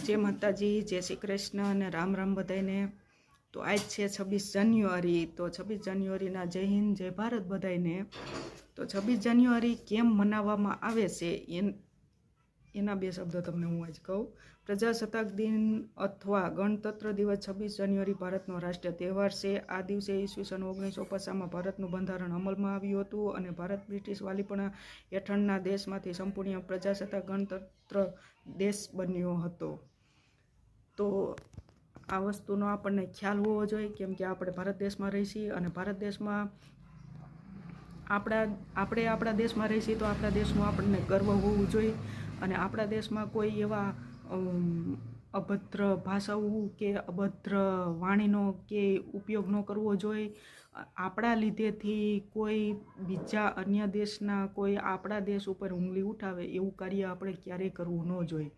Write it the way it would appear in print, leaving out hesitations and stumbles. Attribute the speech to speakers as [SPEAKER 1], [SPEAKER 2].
[SPEAKER 1] जय माताजी, जय श्री कृष्ण અને રામ રામ બધાને। તો આજ છે 26 જાન્યુઆરી। તો 26 જાન્યુઆરીના જય હિન્દ જય ભારત બધાને। તો 26 જાન્યુઆરી કેમ મનાવવામાં આવે છે એના બે શબ્દો તમને હું આજ કહું। પ્રજાસત્તાક દિન અથવા ગણતંત્ર દિવસ 26 જાન્યુઆરી ભારતનો રાષ્ટ્રીય તહેવાર છે। આ દિવસે ઈસવીસન 1950માં ભારતનું બંધારણ અમલમાં આવ્યું હતું અને ભારત બ્રિટિશ વાલીપણા હેઠળના દેશમાંથી સંપૂર્ણ પ્રજાસત્તાક ગણતંત્ર દેશ બન્યો હતો। તો આ વસ્તુનો આપણને ખ્યાલ હોવો જોઈએ, કેમ કે આપણે ભારત દેશમાં રહી છીએ અને ભારત દેશમાં આપણા દેશમાં રહી છીએ તો આપણા દેશનું આપણને ગર્વ હોવું જોઈએ અને આપણા દેશમાં કોઈ એવા અભદ્ર ભાષાઓ કે અભદ્ર વાણીનો કે ઉપયોગ ન કરવો જોઈએ। આપણા લીધેથી કોઈ બીજા અન્ય દેશના કોઈ આપણા દેશ ઉપર ઉંગલી ઉઠાવે એવું કાર્ય આપણે ક્યારેય કરવું ન જોઈએ।